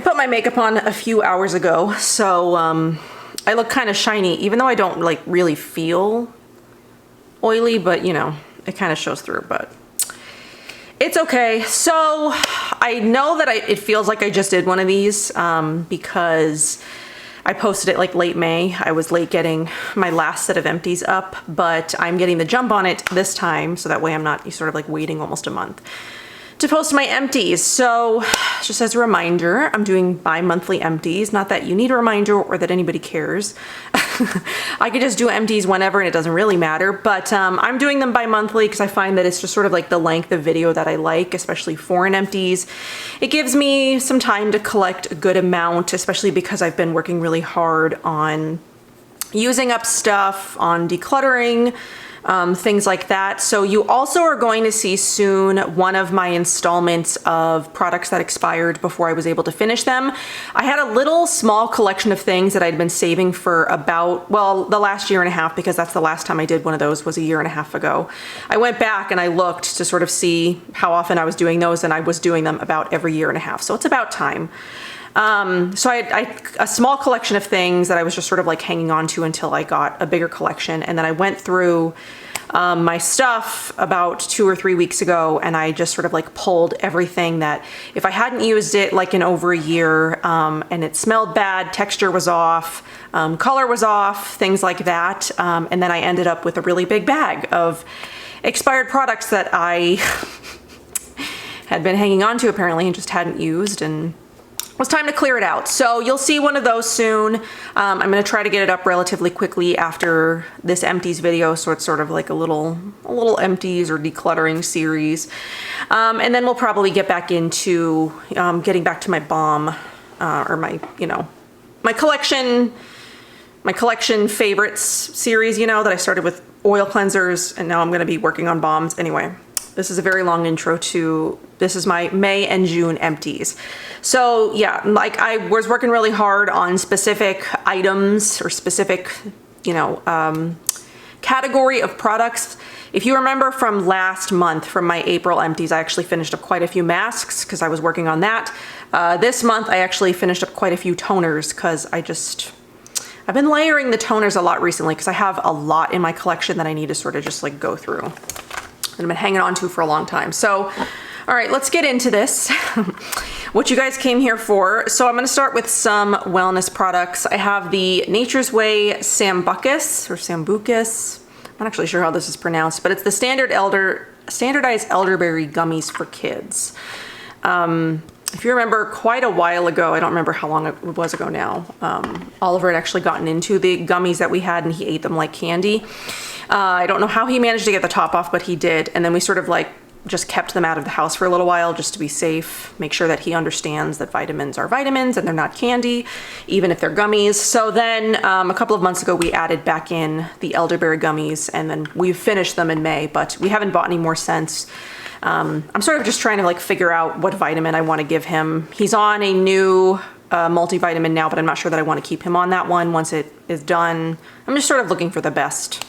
I put my makeup on a few hours ago, so I look kind of shiny, even though I don't like really feel oily, but you know, it kind of shows through, but it's okay. So I know that it feels like I just did one of these because I posted it like late May. I was late getting my last set of empties up, but I'm getting the jump on it this time, so that way I'm not sort of like waiting almost a month to post my empties. So just as a reminder, I'm doing bi-monthly empties. Not that you need a reminder or that anybody cares. I could just do empties whenever and it doesn't really matter, but I'm doing them bi-monthly because I find that it's just sort of like the length of video that I like, especially foreign empties. It gives me some time to collect a good amount, especially because I've been working really hard on using up stuff, on decluttering, things like that. So you also are going to see soon one of my installments of products that expired before I was able to finish them. I had a little small collection of things that I'd been saving for about, well, the last year and a half, because that's the last time I did one of those was a year and a half ago. I went back and I looked to sort of see how often I was doing those, and I was doing them about every year and a half. So it's about time. So I a small collection of things that I was just sort of like hanging on to until I got a bigger collection. And then I went through my stuff about 2 or 3 weeks ago, and I just sort of like pulled everything that if I hadn't used it like in over a year, and it smelled bad, texture was off, color was off, things like that. And then I ended up with a really big bag of expired products that I had been hanging on to apparently and just hadn't used, and it was time to clear it out. So you'll see one of those soon. I'm gonna try to get it up relatively quickly after this empties video, so it's sort of like a little empties or decluttering series. And then we'll probably get back into getting back to my balm or my, you know, my collection favorites series, you know, that I started with oil cleansers and now I'm gonna be working on balms. Anyway, this is a very long intro to, this is my May and June empties. So yeah, like I was working really hard on specific items or specific, you know, category of products. If you remember from last month, from my April empties, I actually finished up quite a few masks because I was working on that. This month, I actually finished up quite a few toners because I've been layering the toners a lot recently because I have a lot in my collection that I need to sort of just like go through. I've been hanging on to for a long time. So, all right, let's get into this. What you guys came here for. So I'm gonna start with some wellness products. I have the Nature's Way Sambucus or Sambucus. I'm not actually sure how this is pronounced, but it's the standardized elderberry gummies for kids. If you remember quite a while ago, I don't remember how long it was ago now, Oliver had actually gotten into the gummies that we had and he ate them like candy. I don't know how he managed to get the top off, but he did. And then we sort of like just kept them out of the house for a little while just to be safe, make sure that he understands that vitamins are vitamins and they're not candy, even if they're gummies. So then a couple of months ago, we added back in the elderberry gummies and then we finished them in May, but we haven't bought any more since. I'm sort of just trying to like figure out what vitamin I want to give him. He's on a new multivitamin now, but I'm not sure that I want to keep him on that one once it is done. I'm just sort of looking for the best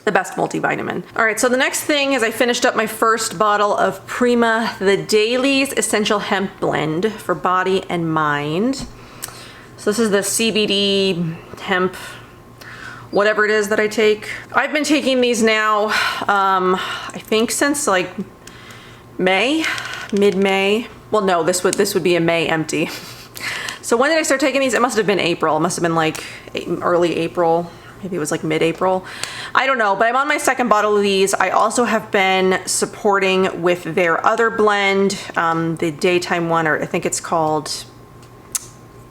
multivitamin. All right, so the next thing is I finished up my first bottle of Prima the Daily's Essential Hemp Blend for body and mind. So this is the CBD hemp, whatever it is that I take. I've been taking these now, I think since like May, mid-May. Well, no, this would be a May empty. So when did I start taking these? It must have been April. It must have been like early April. Maybe it was like mid-April. I don't know, but I'm on my second bottle of these. I also have been supporting with their other blend, the daytime one, or I think it's called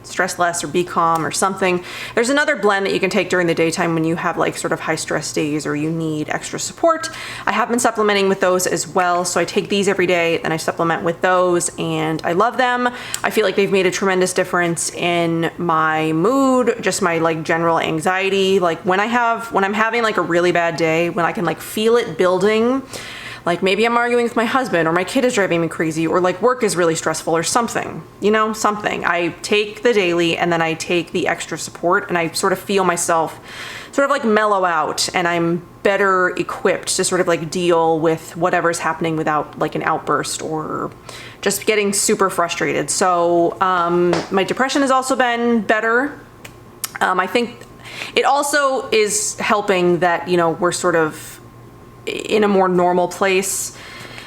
Stress Less or Be Calm or something. There's another blend that you can take during the daytime when you have like sort of high stress days or you need extra support. I have been supplementing with those as well. So I take these every day, then I supplement with those and I love them. I feel like they've made a tremendous difference in my mood, just my like general anxiety. Like when I'm having like a really bad day, when I can like feel it building, Like maybe I'm arguing with my husband, or my kid is driving me crazy, or like work is really stressful or something, you know, something. I take the daily and then I take the extra support, and I sort of feel myself sort of like mellow out, and I'm better equipped to sort of like deal with whatever's happening without like an outburst or just getting super frustrated. So my depression has also been better. I think it also is helping that, you know, we're sort of in a more normal place.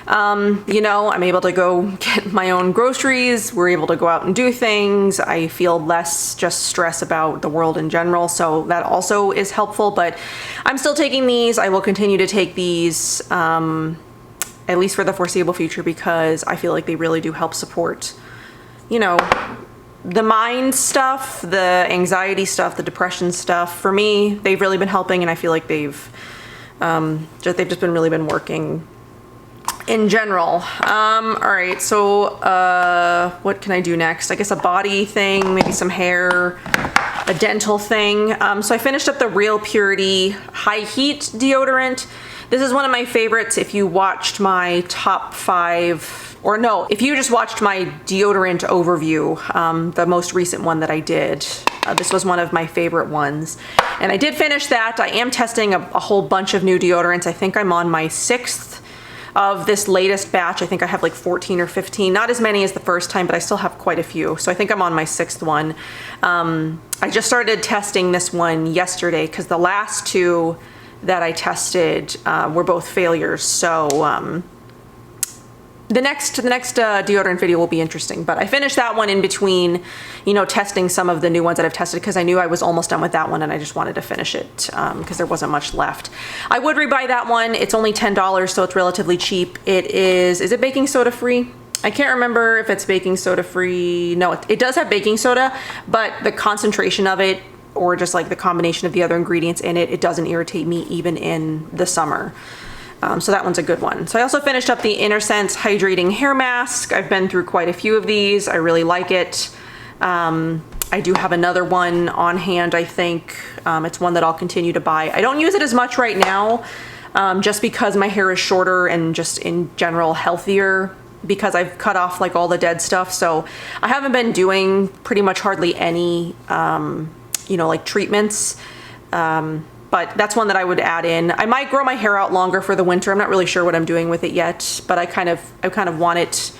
You know, I'm able to go get my own groceries. We're able to go out and do things. I feel less just stress about the world in general. So that also is helpful, but I'm still taking these. I will continue to take these, at least for the foreseeable future, because I feel like they really do help support, you know, the mind stuff, the anxiety stuff, the depression stuff. For me, they've really been helping, and I feel like they've just been working in general. All right, so what can I do next? I guess a body thing, maybe some hair, a dental thing. So I finished up the Real Purity High Heat deodorant. This is one of my favorites. If you watched my top 5, or no, if you just watched my deodorant overview, the most recent one that I did, this was one of my favorite ones. And I did finish that. I am testing a whole bunch of new deodorants. I think I'm on my 6th of this latest batch. I think I have like 14 or 15, not as many as the first time, but I still have quite a few. So I think I'm on my 6th one. I just started testing this one yesterday because the last 2 that I tested were both failures. So the next deodorant video will be interesting, but I finished that one in between, you know, testing some of the new ones that I've tested, because I knew I was almost done with that one and I just wanted to finish it because there wasn't much left. I would rebuy that one. It's only $10, so it's relatively cheap. Is it baking soda free? I can't remember if it's baking soda free. No, it does have baking soda, but the concentration of it, or just like the combination of the other ingredients in it, it doesn't irritate me even in the summer. So that one's a good one. So I also finished up the InnerSense Hydrating Hair Mask. I've been through quite a few of these. I really like it. I do have another one on hand, I think. It's one that I'll continue to buy. I don't use it as much right now, just because my hair is shorter and just in general healthier, because I've cut off like all the dead stuff. So I haven't been doing pretty much hardly any, you know, like treatments. But that's one that I would add in. I might grow my hair out longer for the winter. I'm not really sure what I'm doing with it yet, but I kind of want it.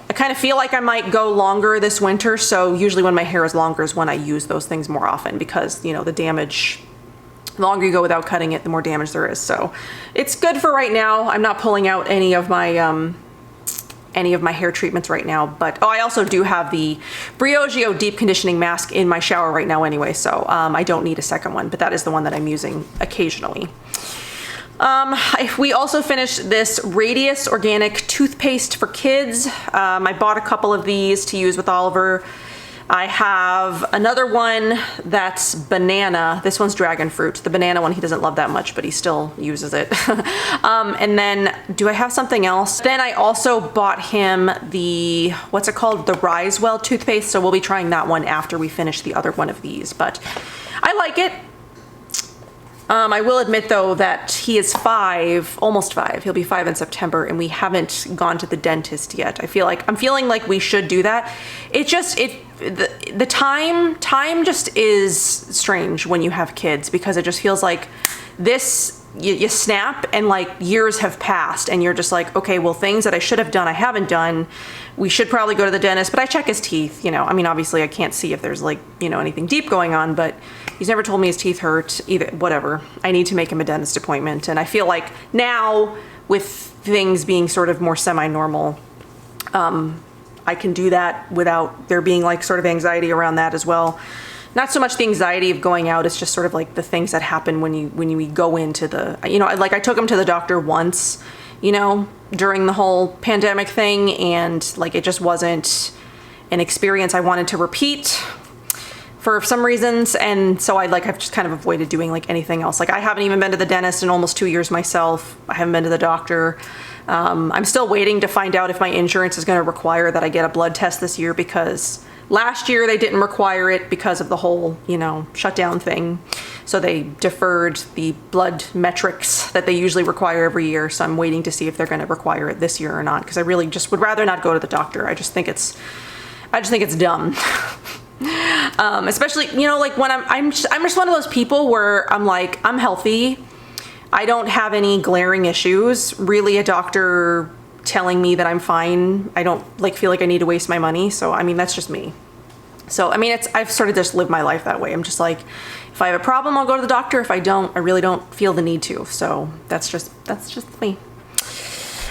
I kind of feel like I might go longer this winter. So usually when my hair is longer is when I use those things more often, because, you know, the damage, the longer you go without cutting it, the more damage there is. So it's good for right now. I'm not pulling out any of my hair treatments right now, but I also do have the Briogeo deep conditioning mask in my shower right now anyway, so I don't need a second one, but that is the one that I'm using occasionally. We also finished this Radius organic toothpaste for kids. I bought a couple of these to use with Oliver. I have another one that's banana. This one's dragon fruit. The banana one he doesn't love that much, but he still uses it. And then, do I have something else? Then I also bought him the, what's it called? The Risewell toothpaste. So we'll be trying that one after we finish the other one of these, but I like it. I will admit though that he is 5, almost 5. He'll be 5 in September, and we haven't gone to the dentist yet. I'm feeling like we should do that. The time just is strange when you have kids, because it just feels like this, you snap and like years have passed and you're just like, okay, well, things that I should have done, I haven't done. We should probably go to the dentist, but I check his teeth, you know. I mean, obviously I can't see if there's like, you know, anything deep going on, but he's never told me his teeth hurt either. Whatever. I need to make him a dentist appointment. And I feel like now, with things being sort of more semi-normal, I can do that without there being like sort of anxiety around that as well. Not so much the anxiety of going out, it's just sort of like the things that happen when you go into the, you know, like I took him to the doctor once, you know, during the whole pandemic thing, and like it just wasn't an experience I wanted to repeat for some reasons, and so I've just kind of avoided doing like anything else. Like I haven't even been to the dentist in almost 2 years myself. I haven't been to the doctor. I'm still waiting to find out if my insurance is going to require that I get a blood test this year, because last year they didn't require it because of the whole, you know, shutdown thing. So they deferred the blood metrics that they usually require every year. So I'm waiting to see if they're going to require it this year or not, because I really just would rather not go to the doctor. I just think it's dumb. Especially, you know, like when I'm just one of those people where I'm like, I'm healthy. I don't have any glaring issues. Really, a doctor telling me that I'm fine, I don't like feel like I need to waste my money. So, I mean, that's just me. So, I mean, I've sort of just lived my life that way. I'm just like, if I have a problem, I'll go to the doctor. If I don't, I really don't feel the need to. So that's just me.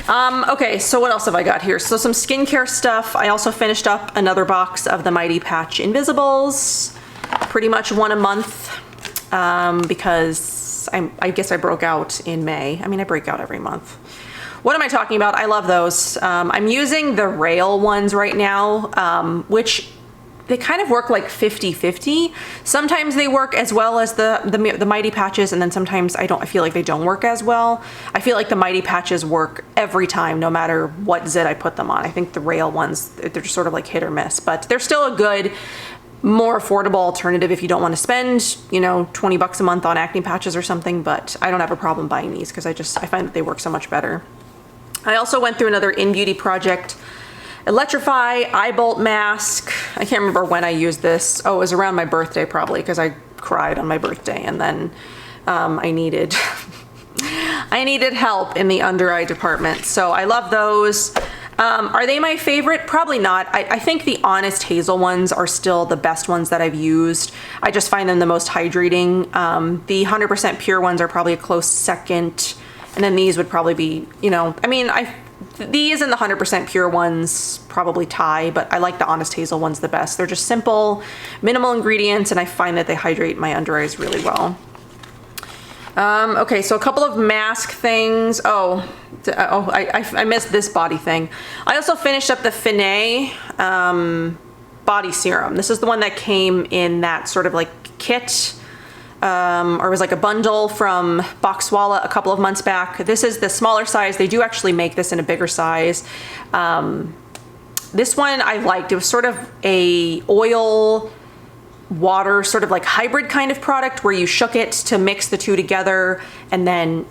Okay, so what else have I got here? So some skincare stuff. I also finished up another box of the Mighty Patch Invisibles, pretty much one a month, because I guess I broke out in May. I mean, I break out every month. What am I talking about? I love those. I'm using the Rail ones right now, which they kind of work like 50-50. Sometimes they work as well as the Mighty Patches, and then sometimes I feel like they don't work as well. I feel like the Mighty Patches work every time, no matter what zit I put them on. I think the Rail ones, they're just sort of like hit or miss, but they're still a good, more affordable alternative if you don't want to spend, you know, 20 bucks a month on acne patches or something. But I don't have a problem buying these because I find that they work so much better. I also went through another In Beauty project, Electrify Eye Bolt Mask. I can't remember when I used this. Oh, it was around my birthday probably, because I cried on my birthday, and then I needed help in the under eye department. So I love those. Are they my favorite? Probably not. I think the Honest Hazel ones are still the best ones that I've used. I just find them the most hydrating. The 100% pure ones are probably a close second. And then these would probably be, you know, I mean, these and the 100% pure ones probably tie, but I like the Honest Hazel ones the best. They're just simple, minimal ingredients, and I find that they hydrate my under eyes really well. Okay, so a couple of mask things. I missed this body thing. I also finished up the Finay body serum. This is the one that came in that sort of like kit, or was like a bundle from Boxwalla a couple of months back. This is the smaller size. They do actually make this in a bigger size. This one I liked. It was sort of a oil water sort of like hybrid kind of product where you shook it to mix the two together, and then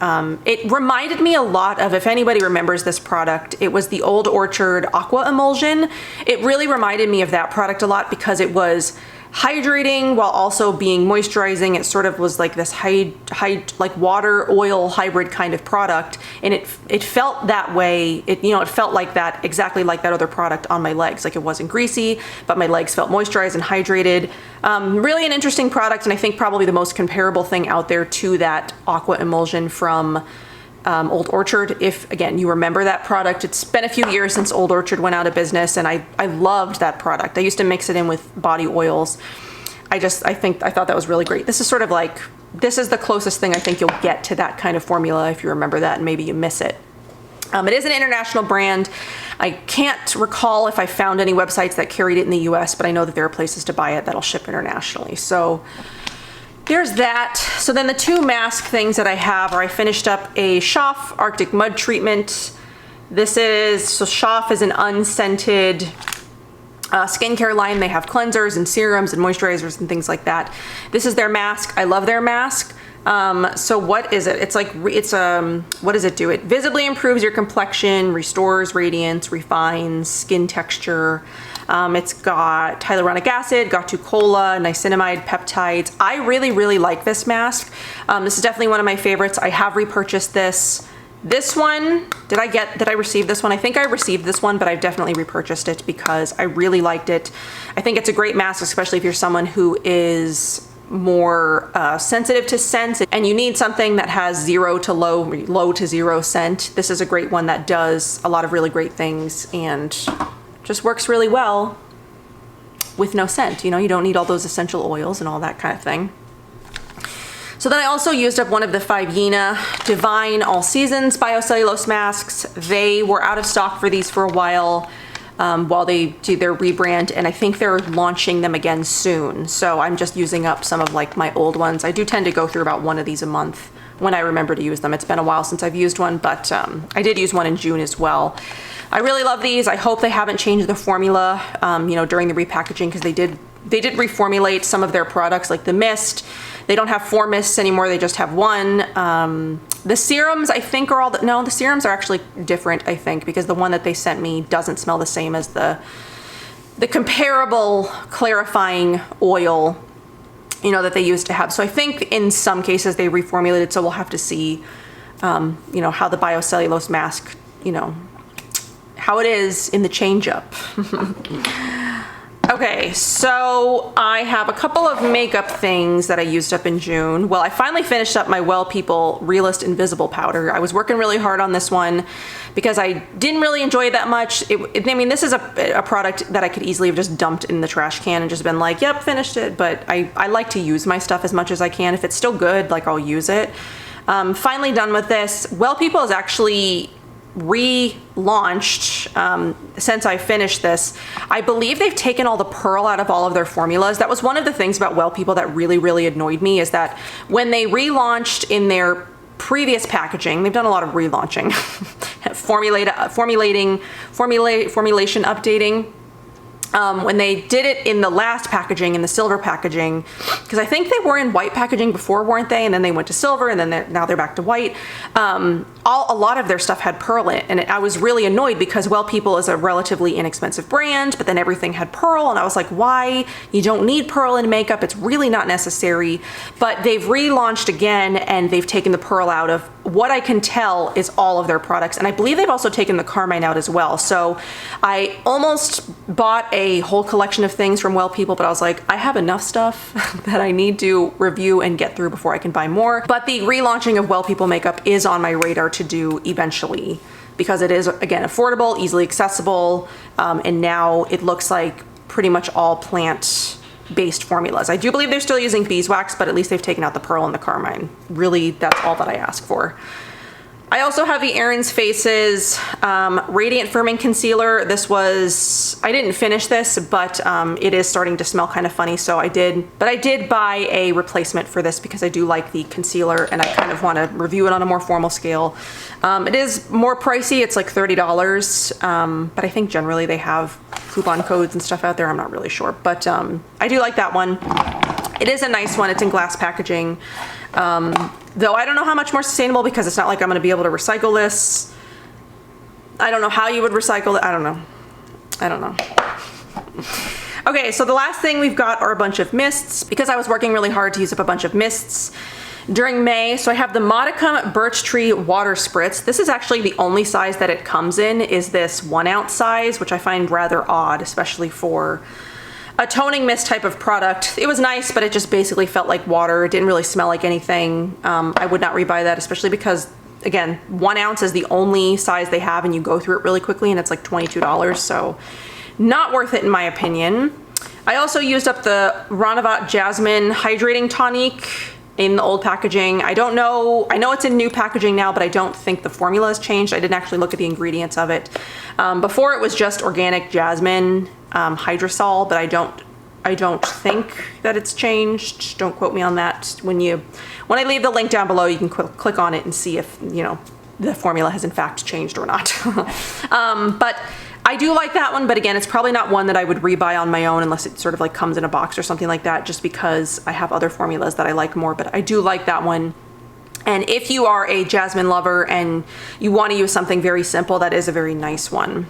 it reminded me a lot of, if anybody remembers this product, it was the Old Orchard Aqua Emulsion. It really reminded me of that product a lot because it was hydrating while also being moisturizing. It sort of was like this like water oil hybrid kind of product, and it felt that way. It felt like that, exactly like that other product on my legs. Like, it wasn't greasy, but my legs felt moisturized and hydrated. Really an interesting product, and I think probably the most comparable thing out there to that Aqua Emulsion from Old Orchard. If, again, you remember that product, it's been a few years since Old Orchard went out of business, and I loved that product. I used to mix it in with body oils. I thought that was really great. This is sort of like, this is the closest thing I think you'll get to that kind of formula if you remember that and maybe you miss it. It is an international brand. I can't recall if I found any websites that carried it in the US, but I know that there are places to buy it that'll ship internationally. So there's that. So then the two mask things that I have are, I finished up a Schaff Arctic Mud Treatment. Schaff is an unscented skincare line. They have cleansers and serums and moisturizers and things like that. This is their mask. I love their mask. So what is it? What does it do? It visibly improves your complexion, restores radiance, refines skin texture. It's got hyaluronic acid, cola, niacinamide, peptides. I really, really like this mask. This is definitely one of my favorites. I have repurchased this. This one, did I receive this one? I think I received this one, but I've definitely repurchased it because I really liked it. I think it's a great mask, especially if you're someone who is more sensitive to scents and you need something that has low to zero scent. This is a great one that does a lot of really great things and just works really well with no scent. You know, you don't need all those essential oils and all that kind of thing. So then I also used up one of the Five-Yena Divine All Seasons Biocellulose masks. They were out of stock for these for a while they do their rebrand, and I think they're launching them again soon. So I'm just using up some of like my old ones. I do tend to go through about one of these a month when I remember to use them. It's been a while since I've used one, but I did use one in June as well. I really love these. I hope they haven't changed the formula, during the repackaging, because they did they did reformulate some of their products, like the mist. They don't have 4 mists anymore, they just have 1. The serums, I think, are all no, the serums are actually different, I think, because the one that they sent me doesn't smell the same as the comparable clarifying oil, you know, that they used to have. So I think in some cases they reformulated, so we'll have to see, you know, how the biocellulose mask, you know, how it is in the change up. Okay, so I have a couple of makeup things that I used up in June. Well, I finally finished up my W3LL People Realist Invisible Powder. I was working really hard on this one because I didn't really enjoy it that much. I mean, this is a product that I could easily have just dumped in the trash can and just been like, yep, finished it. But I like to use my stuff as much as I can. If it's still good, like, I'll use it. Finally done with this. W3LL People is actually relaunched since I finished this. I believe they've taken all the pearl out of all of their formulas. That was one of the things about W3LL People that really annoyed me, is that when they relaunched in their previous packaging, they've done a lot of relaunching, formulation updating. When they did it in the last packaging, in the silver packaging, because I think they were in white packaging before, weren't they? And then they went to silver, and then now they're back to white. A lot of their stuff had pearl in it, and I was really annoyed because W3LL People is a relatively inexpensive brand, but then everything had pearl, and I was like, why? You don't need pearl in makeup. It's really not necessary. But they've relaunched again, and they've taken the pearl out of what I can tell is all of their products, and I believe they've also taken the carmine out as well. So I almost bought a whole collection of things from W3LL People, but I was like, I have enough stuff that I need to review and get through before I can buy more. But the relaunching of W3LL People makeup is on my radar to do eventually, because it is, again, affordable, easily accessible, and now it looks like pretty much all plant-based formulas. I do believe they're still using beeswax, but at least they've taken out the pearl and the carmine. Really, that's all that I ask for. I also have the Erin's Faces Radiant Firming Concealer. This was, I didn't finish this, but it is starting to smell kind of funny, so I did buy a replacement for this because I do like the concealer and I kind of want to review it on a more formal scale. It is more pricey, it's like $30, but I think generally they have coupon codes and stuff out there, I'm not really sure, but I do like that one. It is a nice one, it's in glass packaging. Though I don't know how much more sustainable, because it's not like I'm going to be able to recycle this. I don't know how you would recycle it. I don't know. Okay, so the last thing we've got are a bunch of mists, because I was working really hard to use up a bunch of mists during May. So I have the Modicum Birch Tree Water Spritz. This is actually the only size that it comes in, is this 1 ounce size, which I find rather odd, especially for a toning mist type of product. It was nice, but it just basically felt like water. It didn't really smell like anything. I would not rebuy that, especially because, again, 1 ounce is the only size they have, and you go through it really quickly, and it's like $22, so not worth it in my opinion. I also used up the Ranavat Jasmine Hydrating Tonic in the old packaging. I don't know, I know it's in new packaging now, but I don't think the formula has changed. I didn't actually look at the ingredients of it. Before it was just organic jasmine hydrosol, but I don't think that it's changed. Don't quote me on that. When I leave the link down below, you can click on it and see if, you know, the formula has in fact changed or not. But I do like that one, but again, it's probably not one that I would rebuy on my own unless it sort of like comes in a box or something like that, just because I have other formulas that I like more, but I do like that one. And if you are a jasmine lover and you want to use something very simple, that is a very nice one.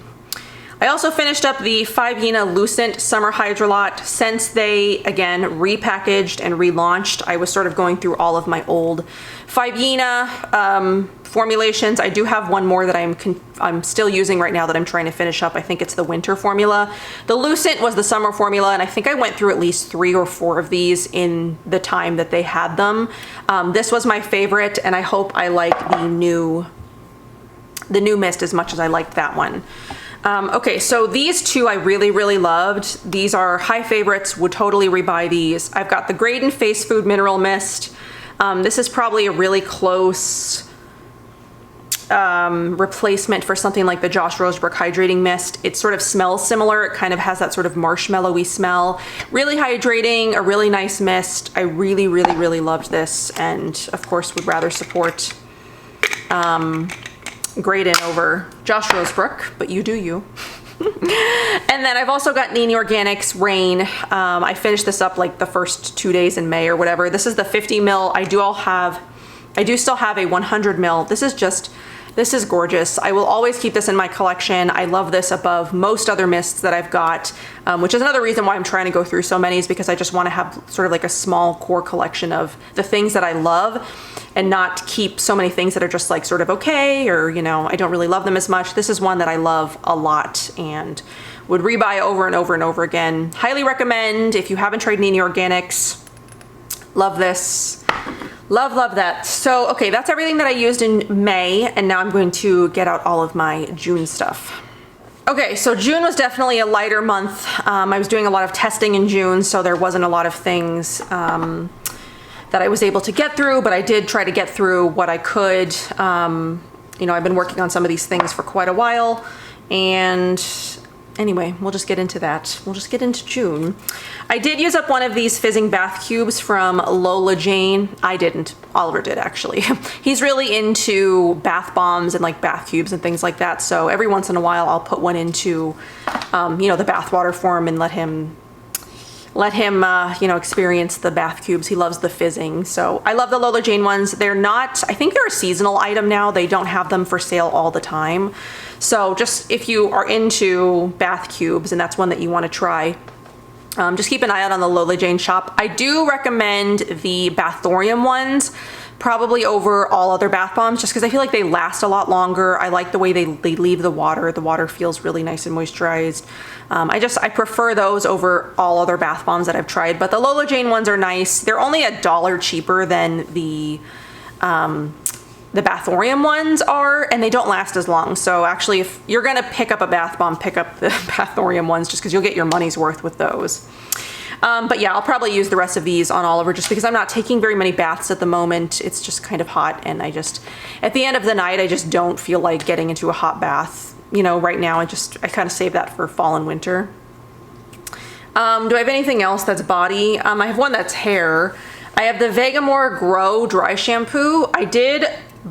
I also finished up the Fivena Lucent Summer Hydrolot. Since they, again, repackaged and relaunched, I was sort of going through all of my old Fivena formulations. I do have one more that I'm still using right now that I'm trying to finish up. I think it's the winter formula. The Lucent was the summer formula, and I think I went through at least 3 or 4 of these in the time that they had them. This was my favorite, and I hope I like the new mist as much as I liked that one. Okay, so these two I really loved. These are high favorites, would totally rebuy these. I've got the Graydon Face Food Mineral Mist. This is probably a really close replacement for something like the Josh Rosebrook Hydrating Mist. It sort of smells similar. It kind of has that sort of marshmallowy smell. Really hydrating, a really nice mist. I really loved this, and of course would rather support Graydon over Josh Rosebrook, but you do you. And then I've also got Nini Organics Rain. I finished this up like the first 2 days in May or whatever. This is the 50 ml. I do still have a 100 ml. This is gorgeous. I will always keep this in my collection. I love this above most other mists that I've got, which is another reason why I'm trying to go through so many, is because I just want to have sort of like a small core collection of the things that I love and not keep so many things that are just like sort of okay, or, you know, I don't really love them as much. This is one that I love a lot and would rebuy over and over and over again. Highly recommend if you haven't tried Nini Organics. Love this. Love, love that. So, okay, that's everything that I used in May, and now I'm going to get out all of my June stuff. Okay, so June was definitely a lighter month. I was doing a lot of testing in June, so there wasn't a lot of things that I was able to get through, but I did try to get through what I could. You know, I've been working on some of these things for quite a while, and anyway, we'll just get into that. We'll just get into June. I did use up one of these fizzing bath cubes from Lola Jane. I didn't. Oliver did, actually. He's really into bath bombs and like bath cubes and things like that. So every once in a while, I'll put one into, you know, the bath water form and let him, you know, experience the bath cubes. He loves the fizzing. So I love the Lola Jane ones. They're not, I think they're a seasonal item now. They don't have them for sale all the time. So just if you are into bath cubes and that's one that you want to try, just keep an eye out on the Lola Jane shop. I do recommend the Bathorium ones probably over all other bath bombs, just because I feel like they last a lot longer. I like the way they leave the water. The water feels really nice and moisturized. I prefer those over all other bath bombs that I've tried, but the Lola Jane ones are nice. They're only $1 cheaper than the Bathorium ones are, and they don't last as long. So actually, if you're gonna pick up a bath bomb, pick up the Bathorium ones, just because you'll get your money's worth with those. But yeah, I'll probably use the rest of these on Oliver just because I'm not taking very many baths at the moment. It's just kind of hot, and at the end of the night, I just don't feel like getting into a hot bath. You know, right now, I kind of save that for fall and winter. Do I have anything else that's body? I have one that's hair. I have the Vegamore Grow Dry Shampoo. I did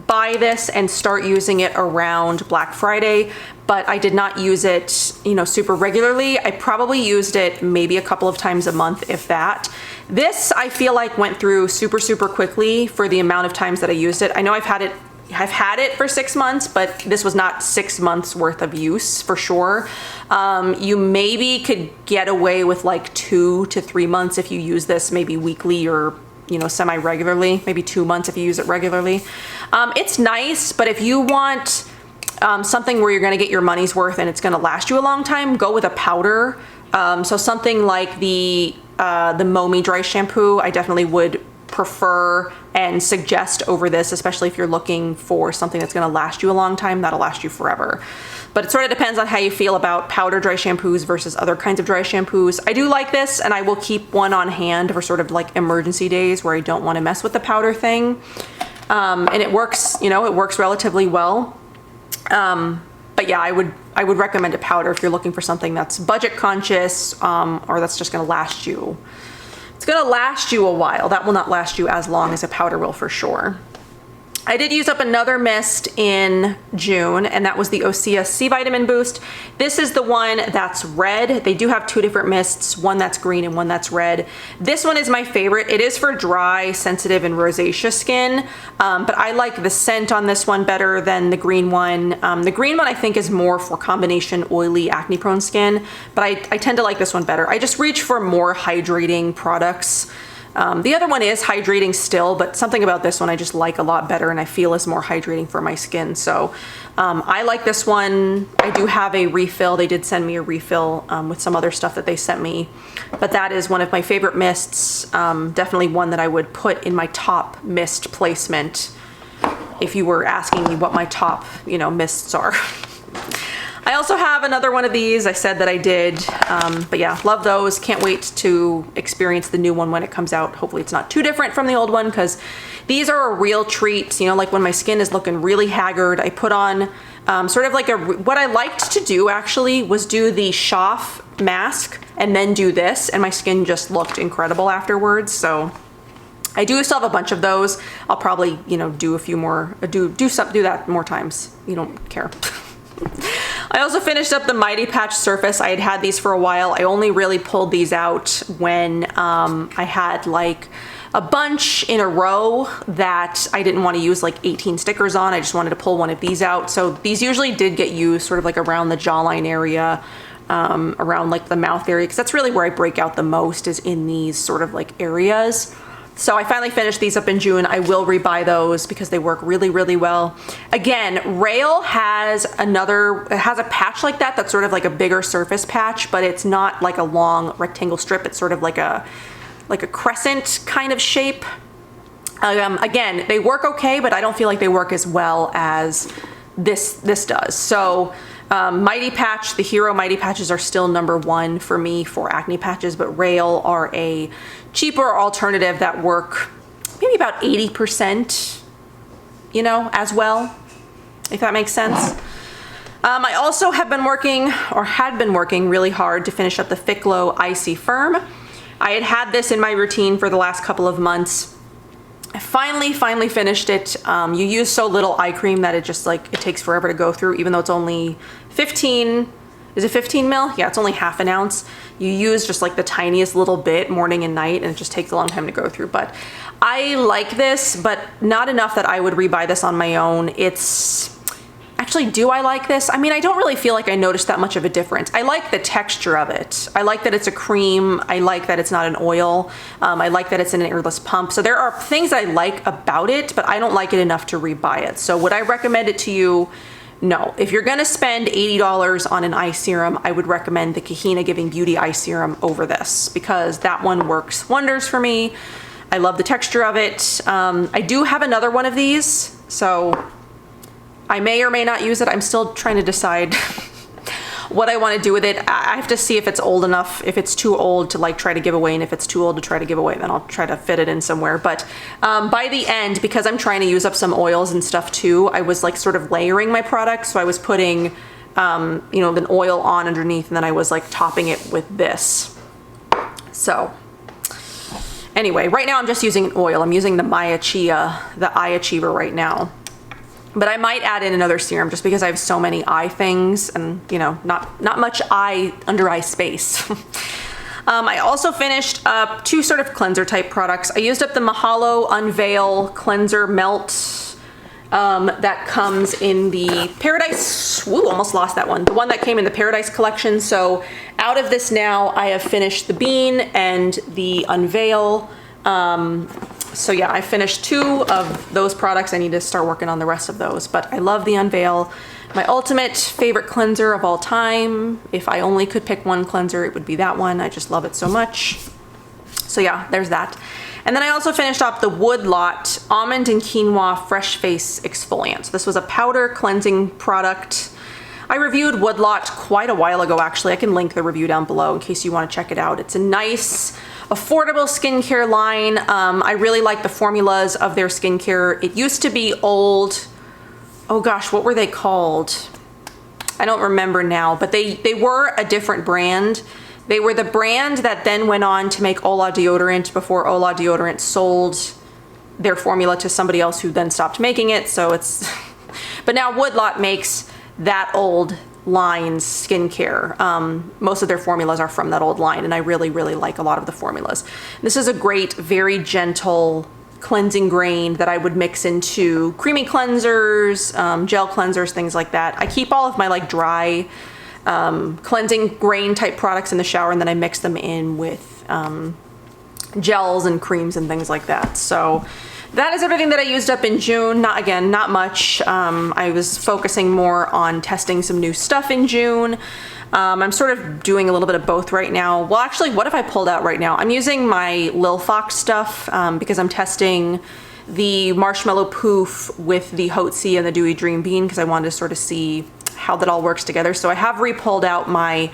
buy this and start using it around Black Friday, but I did not use it, you know, super regularly. I probably used it maybe a couple of times a month, if that. This, I feel like, went through super, super quickly for the amount of times that I used it. I know I've had it for 6 months, but this was not 6 months worth of use for sure. You maybe could get away with like 2 to 3 months if you use this maybe weekly or, you know, semi-regularly, maybe 2 months if you use it regularly. It's nice, but if you want something where you're gonna get your money's worth and it's gonna last you a long time, go with a powder. So something like the Momi Dry Shampoo, I definitely would prefer and suggest over this, especially if you're looking for something that's gonna last you a long time, that'll last you forever. But it sort of depends on how you feel about powder dry shampoos versus other kinds of dry shampoos. I do like this, and I will keep one on hand for sort of like emergency days where I don't want to mess with the powder thing. And it works, you know, it works relatively well. But yeah, I would recommend a powder if you're looking for something that's budget conscious, or that's just gonna last you. It's gonna last you a while. That will not last you as long as a powder will for sure. I did use up another mist in June, and that was the Osea C Vitamin Boost. This is the one that's red. They do have 2 different mists, one that's green and one that's red. This one is my favorite. It is for dry, sensitive, and rosacea skin, but I like the scent on this one better than the green one. The green one I think is more for combination oily, acne-prone skin, but I tend to like this one better. I just reach for more hydrating products. The other one is hydrating still, but something about this one I just like a lot better and I feel is more hydrating for my skin. So I like this one. I do have a refill. They did send me a refill with some other stuff that they sent me, but that is one of my favorite mists. Definitely one that I would put in my top mist placement if you were asking me what my top, you know, mists are. I also have another one of these. I said that I did, but yeah, love those. Can't wait to experience the new one when it comes out. Hopefully it's not too different from the old one, because these are a real treat. You know, like when my skin is looking really haggard, I put on sort of like what I liked to do actually was do the Schaff mask and then do this, and my skin just looked incredible afterwards. So I do still have a bunch of those. I'll probably, you know, do a few more, do that more times. You don't care. I also finished up the Mighty Patch Surface. I had had these for a while. I only really pulled these out when I had like a bunch in a row that I didn't want to use like 18 stickers on. I just wanted to pull one of these out. So these usually did get used sort of like around the jawline area, around like the mouth area, because that's really where I break out the most, is in these sort of like areas. So I finally finished these up in June. I will rebuy those because they work really, really well. Again, Rail has a patch like that that's sort of like a bigger surface patch, but it's not like a long rectangle strip. It's sort of like a crescent kind of shape. Again, they work okay, but I don't feel like they work as well as this does. So Mighty Patch, the Hero Mighty Patches are still #1 for me for acne patches, but Rail are a cheaper alternative that work maybe about 80%, you know, as well, if that makes sense. I also have been working, or had been working really hard to finish up the Ficlo Icy Firm. I had this in my routine for the last couple of months. I finally finished it. You use so little eye cream that it just like, it takes forever to go through, even though it's only 15, is it 15 mil? Yeah, it's only half an ounce. You use just like the tiniest little bit morning and night, and it just takes a long time to go through. But I like this, but not enough that I would rebuy this on my own. Actually, do I like this? I mean, I don't really feel like I noticed that much of a difference. I like the texture of it. I like that it's a cream. I like that it's not an oil. I like that it's an airless pump. So there are things I like about it, but I don't like it enough to rebuy it. So would I recommend it to you? No. If you're gonna spend $80 on an eye serum, I would recommend the Kahina Giving Beauty Eye Serum over this, because that one works wonders for me. I love the texture of it. I do have another one of these, so I may or may not use it. I'm still trying to decide what I want to do with it. I have to see if it's old enough, if it's too old to like try to give away, and if it's too old to try to give away, then I'll try to fit it in somewhere. But by the end, because I'm trying to use up some oils and stuff too, I was like sort of layering my product. So I was putting, you know, the oil on underneath, and then I was like topping it with this. So anyway, right now I'm just using an oil. I'm using the Maya Chia, the Eye Achiever right now. But I might add in another serum just because I have so many eye things, and you know, not much under eye space. I also finished up 2 sort of cleanser type products. I used up the Mahalo Unveil Cleanser Melt that comes in the Paradise, woo, almost lost that one. The one that came in the Paradise collection. So out of this now, I have finished the Bean and the Unveil. So yeah, I finished 2 of those products. I need to start working on the rest of those, but I love the Unveil. My ultimate favorite cleanser of all time. If I only could pick one cleanser, it would be that one. I just love it so much. So yeah, there's that. And then I also finished up the Woodlot Almond and Quinoa Fresh Face Exfoliant. So this was a powder cleansing product. I reviewed Woodlot quite a while ago, actually. I can link the review down below in case you want to check it out. It's a nice, affordable skincare line. I really like the formulas of their skincare. It used to be old, oh gosh, what were they called? I don't remember now, but they were a different brand. They were the brand that then went on to make Ola Deodorant before Ola Deodorant sold their formula to somebody else who then stopped making it. So it's, but now Woodlot makes that old line's skincare. Most of their formulas are from that old line, and I really, really like a lot of the formulas. This is a great, very gentle cleansing grain that I would mix into creamy cleansers, gel cleansers, things like that. I keep all of my like dry cleansing grain type products in the shower, and then I mix them in with gels and creams and things like that. So that is everything that I used up in June. Not much. I was focusing more on testing some new stuff in June. I'm sort of doing a little bit of both right now. Well, actually, what if I pulled out right now? I'm using my Lil Fox stuff because I'm testing the Marshmallow Poof with the Hotzi and the Dewy Dream Bean, because I wanted to sort of see how that all works together. So I have re-pulled out my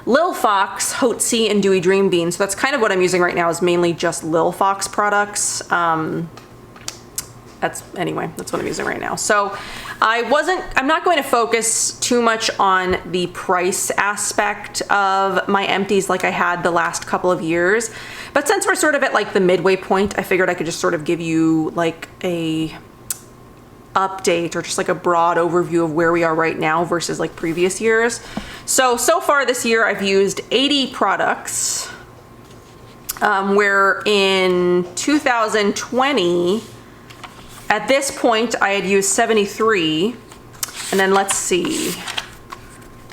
Lil Fox, Hotzi, and Dewy Dream Bean. So that's kind of what I'm using right now, is mainly just Lil Fox products. Anyway, that's what I'm using right now. So I'm not going to focus too much on the price aspect of my empties like I had the last couple of years. But since we're sort of at like the midway point, I figured I could just sort of give you like a update or just like a broad overview of where we are right now versus like previous years. So far this year I've used 80 products, where in 2020, at this point I had used 73. And then let's see,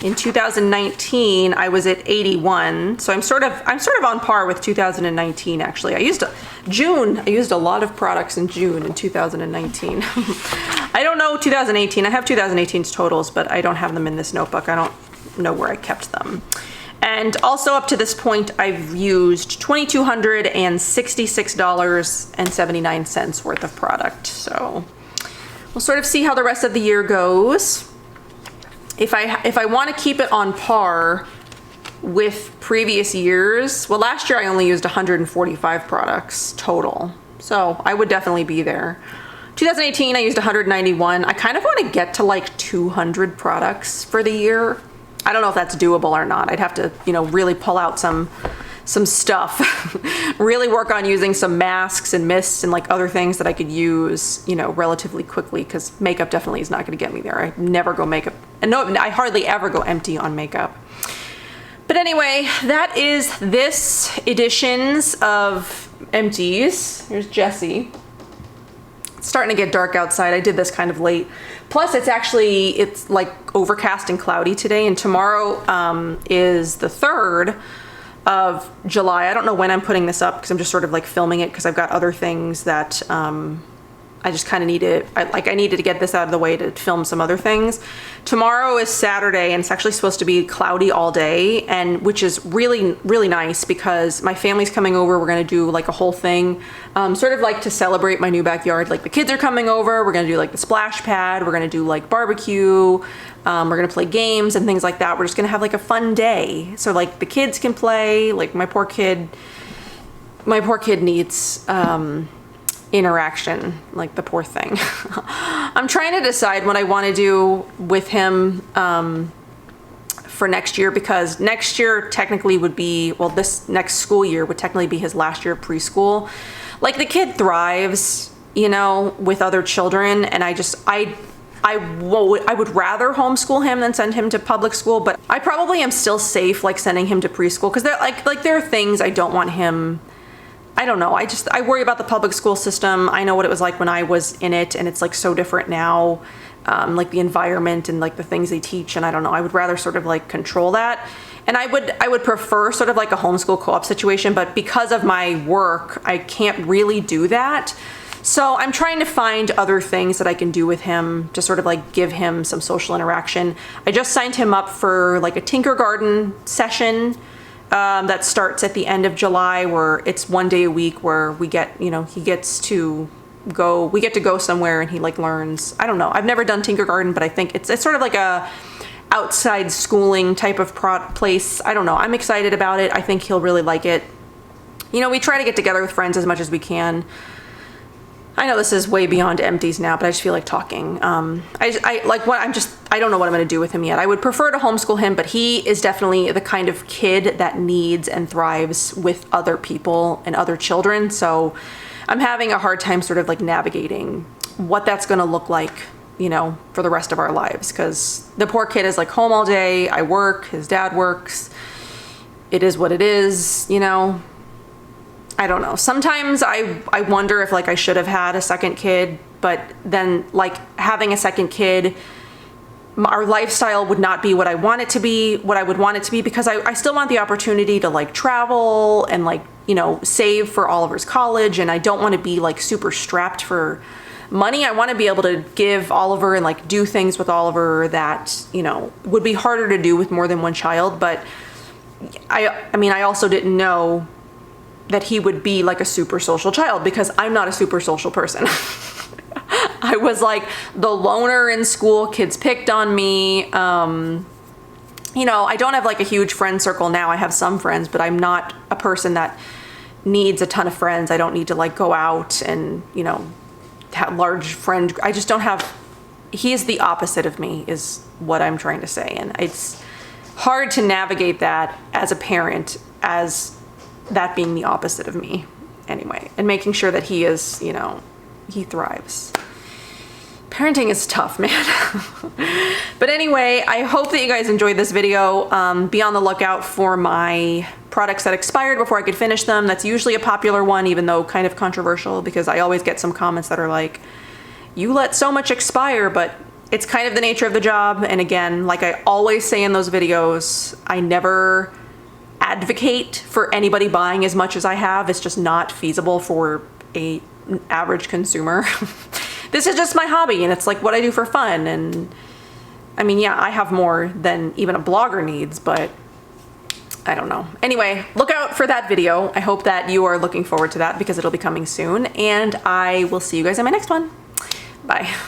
in 2019, I was at 81. So I'm sort of on par with 2019, actually. I used a lot of products in June in 2019. I don't know 2018. I have 2018's totals, but I don't have them in this notebook. I don't know where I kept them. And also up to this point, I've used $2,266.79 worth of product. So we'll sort of see how the rest of the year goes. If I want to keep it on par with previous years, well, last year I only used 145 products total, so I would definitely be there. 2018 I used 191. I kind of want to get to like 200 products for the year. I don't know if that's doable or not. I'd have to, really pull out some stuff, really work on using some masks and mists and like other things that I could use, relatively quickly, because makeup definitely is not going to get me there. I never go makeup, and no, I hardly ever go empty on makeup. But anyway, that is this editions of Empties. Here's Jessie. It's starting to get dark outside. I did this kind of late. Plus it's like overcast and cloudy today, and tomorrow is the 3rd of July. I don't know when I'm putting this up because I'm just sort of like filming it because I've got other things that I just kind of needed. I needed to get this out of the way to film some other things. Tomorrow is Saturday, and it's actually supposed to be cloudy all day, and which is really, really nice because my family's coming over. We're going to do like a whole thing, sort of like to celebrate my new backyard. Like the kids are coming over. We're going to do like the splash pad. We're going to do like barbecue. We're going to play games and things like that. We're just going to have like a fun day. So like the kids can play. Like my poor kid needs interaction, like the poor thing. I'm trying to decide what I want to do with him for next year, because next year technically would be, well, this next school year would technically be his last year of preschool. Like the kid thrives, with other children, and I would rather homeschool him than send him to public school, but I probably am still safe like sending him to preschool, because there there are things I don't want him. I don't know. I worry about the public school system. I know what it was like when I was in it, and it's like so different now, like the environment and like the things they teach. And I don't know. I would rather sort of like control that. And I would prefer sort of like a homeschool co-op situation, but because of my work, I can't really do that. So I'm trying to find other things that I can do with him to sort of like give him some social interaction. I just signed him up for like a Tinkergarten session that starts at the end of July, where it's 1 day a week where we get, we get to go somewhere and he like learns. I don't know. I've never done Tinkergarten, but I think it's sort of like a outside schooling type of place. I don't know. I'm excited about it. I think he'll really like it. We try to get together with friends as much as we can. I know this is way beyond Empties now, but I just feel like talking. I don't know what I'm going to do with him yet. I would prefer to homeschool him, but he is definitely the kind of kid that needs and thrives with other people and other children. So I'm having a hard time sort of like navigating what that's going to look like, for the rest of our lives. Because the poor kid is like home all day. I work. His dad works. It is what it is, I don't know. Sometimes I wonder if like I should have had a second kid, but then like having a second kid, our lifestyle would not be what I want it to be, what I would want it to be, because I still want the opportunity to like travel and like, save for Oliver's college. And I don't want to be like super strapped for money. I want to be able to give Oliver and like do things with Oliver that, would be harder to do with more than one child. But I also didn't know that he would be like a super social child, because I'm not a super social person. I was like the loner in school. Kids picked on me. I don't have like a huge friend circle now. I have some friends, but I'm not a person that needs a ton of friends. I don't need to like go out and, have large friend. I just don't have, he is the opposite of me is what I'm trying to say. And it's hard to navigate that as a parent, as that being the opposite of me anyway, and making sure that he is, he thrives. Parenting is tough, man. But anyway, I hope that you guys enjoyed this video. Be on the lookout for my products that expired before I could finish them. That's usually a popular one, even though kind of controversial, because I always get some comments that are like, you let so much expire, but it's kind of the nature of the job. And again, like I always say in those videos, I never advocate for anybody buying as much as I have. It's just not feasible for an average consumer. This is just my hobby, and it's like what I do for fun. And I mean, yeah, I have more than even a blogger needs, but I don't know. Anyway, look out for that video. I hope that you are looking forward to that because it'll be coming soon, and I will see you guys in my next one. Bye.